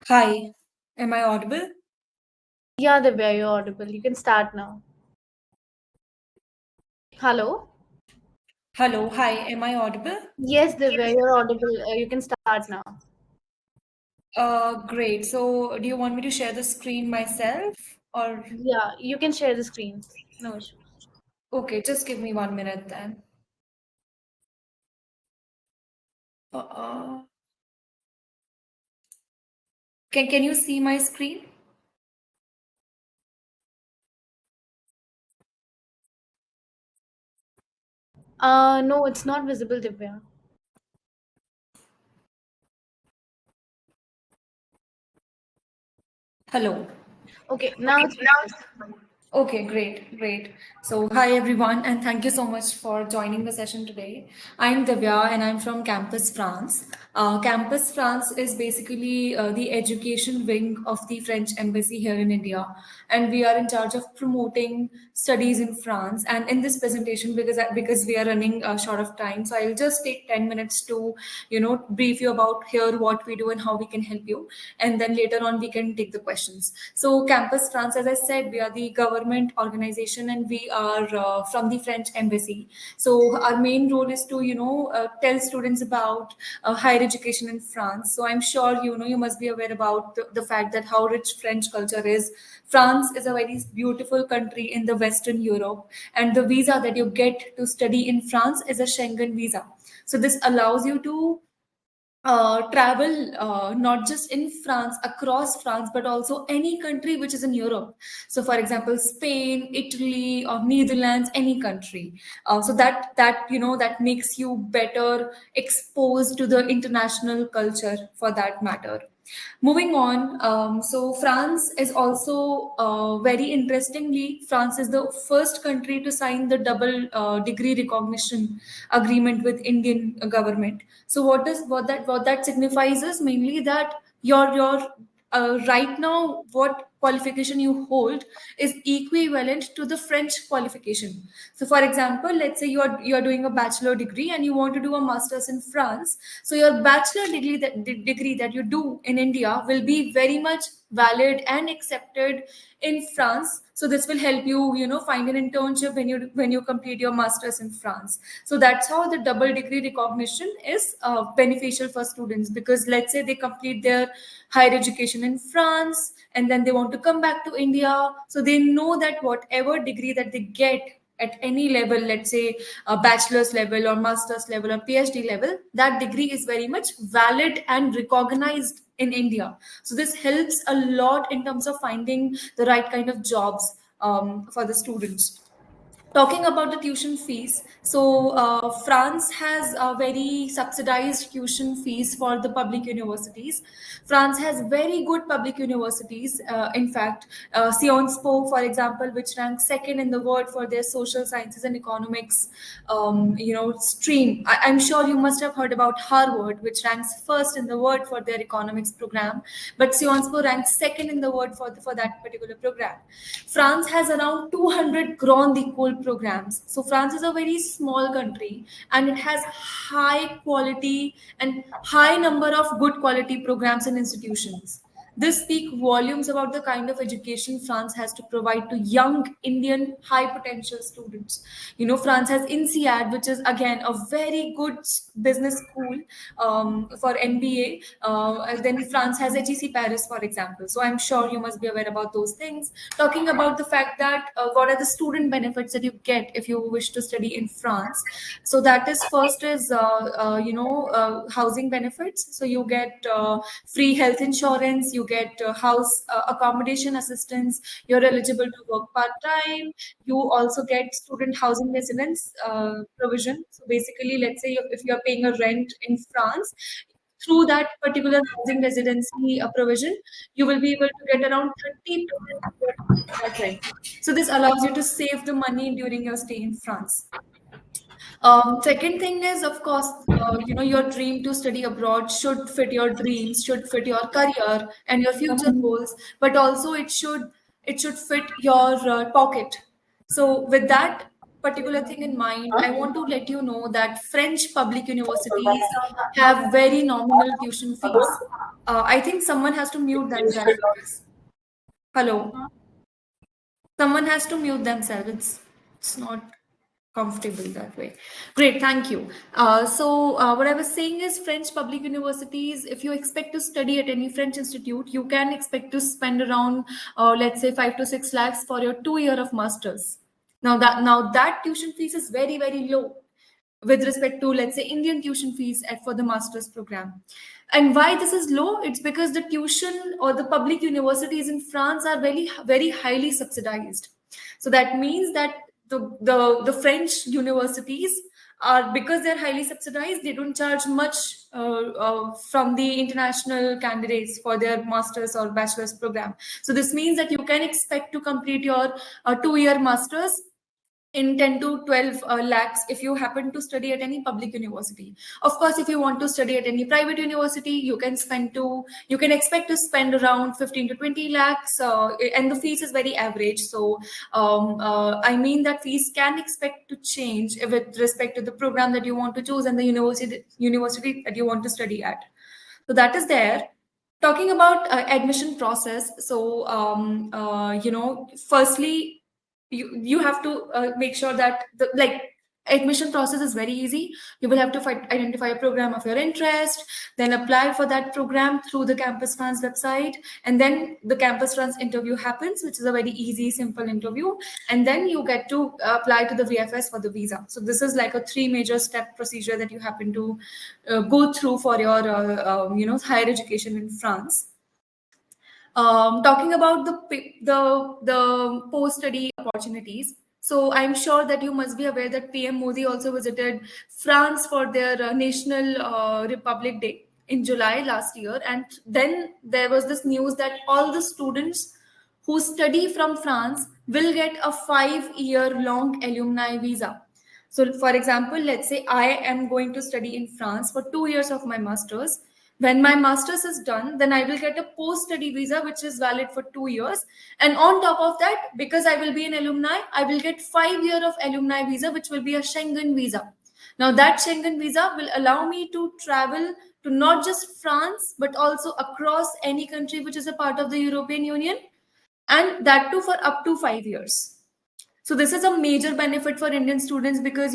Hi, am I audible? Yeah, Divya, you're audible. You can start now. Hello? Hello, hi, am I audible? Yes, Divya, you're audible. You can start now. Great. So, do you want me to share the screen myself or Yeah, you can share the screen. No issue. okay, just give me 1 minute then. Uh, can you see my screen? No, it's not visible, Divya. Hello. Okay, now it's visible. Okay, great, great. So, hi everyone, and thank you so much for joining the session today. I'm Divya, and I'm from Campus France. Campus France is basically the education wing of the French Embassy here in India, and we are in charge of promoting studies in France. And in this presentation, because we are running short of time, so I'll just take 10 minutes to brief you about here what we do and how we can help you, and then later on we can take the questions. So, Campus France, as I said, we are the government organization, and we are from the French Embassy. So, our main role is to tell students about higher education in France. So, I'm sure you must be aware about the fact that how rich French culture is. France is a very beautiful country in the Western Europe, and the visa that you get to study in France is a Schengen visa. So this allows you to travel not just in France, across France, but also any country which is in Europe. So, for example, Spain, Italy, or Netherlands, any country. So that makes you better exposed to the international culture for that matter. Moving on, so France is also very interestingly, France is the first country to sign the double degree recognition agreement with Indian government. So what that signifies is mainly that your right now what qualification you hold is equivalent to the French qualification. So for example, let's say you're doing a bachelor degree and you want to do a master's in France. So your bachelor degree that you do in India will be very much valid and accepted in France. So this will help you find an internship when you complete your masters in France. So that's how the double degree recognition is beneficial for students, because let's say they complete their higher education in France and then they want to come back to India. So they know that whatever degree that they get at any level, let's say a bachelor's level or master's level or PhD level, that degree is very much valid and recognized in India. So this helps a lot in terms of finding the right kind of jobs for the students. Talking about the tuition fees, so France has a very subsidized tuition fees for the public universities. France has very good public universities. In fact, Sciences Po, for example, which ranks second in the world for their social sciences and economics, stream. I'm sure you must have heard about Harvard, which ranks first in the world for their economics program, but Sciences Po ranks second in the world for that particular program. France has around 200 grand école programs. So France is a very small country, and it has high quality and high number of good quality programs and institutions. This speak volumes about the kind of education France has to provide to young Indian high potential students. France has INSEAD, which is again a very good business school for MBA. And then France has HEC Paris, for example. So I'm sure you must be aware about those things. Talking about the fact that what are the student benefits that you get if you wish to study in France. So that is first is housing benefits. So you get free health insurance, you get house accommodation assistance, you're eligible to work part time, you also get student housing residence provision. So basically, let's say if you're paying a rent in France, through that particular housing residency provision, you will be able to get around 30% of that rent. So this allows you to save the money during your stay in France. Second thing is, of course, your dream to study abroad should fit your dreams, should fit your career and your future goals, but also it should fit your pocket. So with that particular thing in mind, I want to let you know that French public universities have very nominal tuition fees. I think someone has to mute themselves, guys. Hello. Someone has to mute themselves. It's not comfortable that way. Great, thank you. What I was saying is French public universities, if you expect to study at any French institute, you can expect to spend around, let's say, 5 to 6 lakhs for your 2 year of masters. Now that tuition fees is very, very low with respect to, let's say, Indian tuition fees for the master's program. And why this is low? It's because the tuition or the public universities in France are very, very highly subsidized. So that means that the French universities are, because they're highly subsidized, they don't charge much from the international candidates for their master's or bachelor's program. So this means that you can expect to complete your 2 year master's in 10 to 12 lakhs if you happen to study at any public university. Of course, if you want to study at any private university, you can expect to spend around 15 to 20 lakhs, and the fees is very average. So I mean that fees can expect to change with respect to the program that you want to choose and the university that you want to study at. So that is there. Talking about admission process, so firstly, you have to make sure that the admission process is very easy. You will have to identify a program of your interest, then apply for that program through the Campus France website, and then the Campus France interview happens, which is a very easy, simple interview, and then you get to apply to the VFS for the visa. So this is like a 3 major step procedure that you happen to go through for your higher education in France. Talking about the post study opportunities. So I'm sure that you must be aware that PM Modi also visited France for their National Republic Day in July last year, and then there was this news that all the students who study from France will get a 5 year long alumni visa. So, for example, let's say I am going to study in France for 2 years of my master's. When my master's is done, then I will get a post study visa, which is valid for 2 years. And on top of that, because I will be an alumni, I will get 5 year of alumni visa, which will be a Schengen visa. Now, that Schengen visa will allow me to travel to not just France, but also across any country which is a part of the European Union, and that too for up to 5 years. So this is a major benefit for Indian students because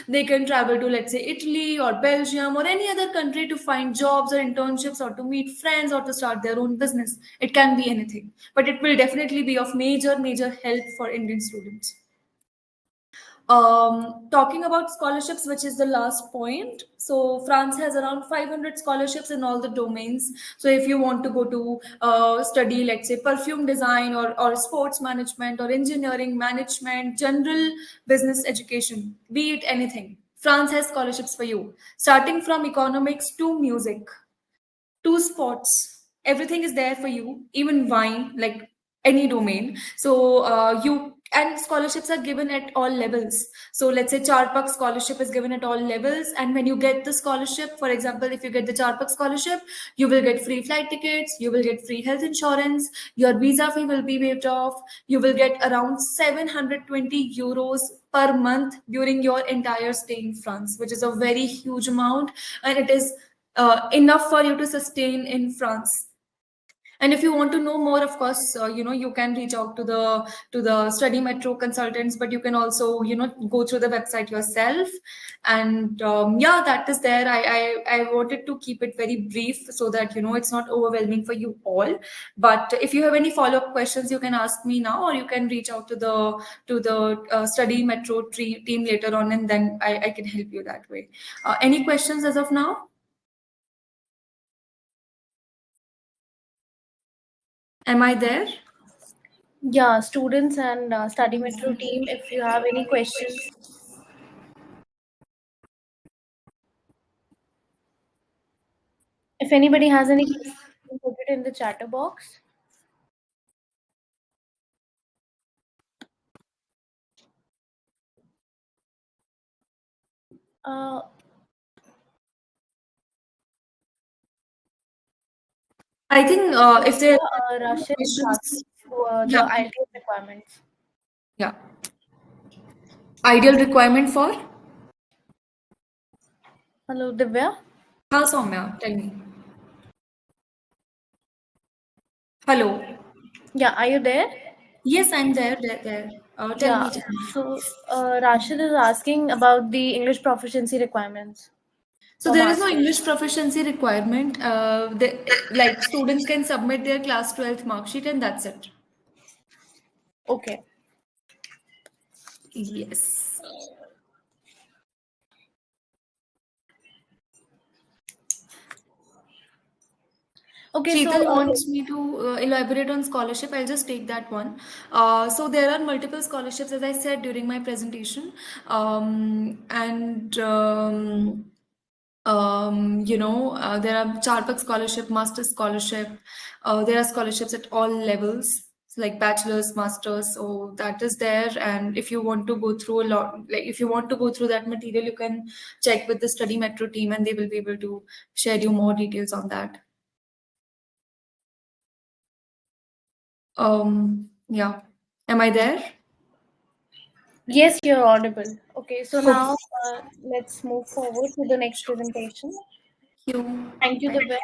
they can travel to, let's say, Italy or Belgium or any other country to find jobs or internships or to meet friends or to start their own business. It can be anything, but it will definitely be of major help for Indian students. Talking about scholarships, which is the last point. So France has around 500 scholarships in all the domains. So if you want to go to study, let's say, perfume design or sports management or engineering management, general business education, be it anything, France has scholarships for you, starting from economics to music to sports. Everything is there for you, even wine, like any domain. So you and scholarships are given at all levels. So let's say Charpak scholarship is given at all levels, and when you get the scholarship, for example, if you get the Charpak scholarship, you will get free flight tickets, you will get free health insurance, your visa fee will be waived off, you will get around 720 euros per month during your entire stay in France, which is a very huge amount, and it is enough for you to sustain in France. And if you want to know more, of course, you can reach out to the Study Metro consultants, but you can also go through the website yourself. And yeah, that is there. I wanted to keep it very brief so that it's not overwhelming for you all. But if you have any follow-up questions, you can ask me now, or you can reach out to the Study Metro team later on, and then I can help you that way. Any questions as of now? Am I there? Yeah, students and study metro team, if you have any questions, if anybody has any questions, you can put it in the chatter box. Uh, I think if there are Russian is questions, asking for the yeah, IELTS requirements. yeah. Ideal requirement for? Hello, Divya. How, Soumya? Tell me. Hello. Yeah, are you there? Yes, I'm there. There. Tell Yeah. me. Tell me. So, Rashid is asking about the English proficiency requirements So for there is no masters. English proficiency requirement. Like students can submit their class 12th mark sheet and that's it. Okay. Yes. Okay. So, Sheetal wants me to elaborate on scholarship. I'll just take that one. So there are multiple scholarships, as I said during my presentation, and there are Charpak scholarship, master scholarship. There are scholarships at all levels, like bachelor's, master's. So that is there. And if you want to go through a lot, like if you want to go through that material, you can check with the Study Metro team, and they will be able to share you more details on that. Yeah. Am I there? yes, you're audible. Okay. So Okay. now let's move forward to the next presentation. Thank you. Thank you, Bye. Divya.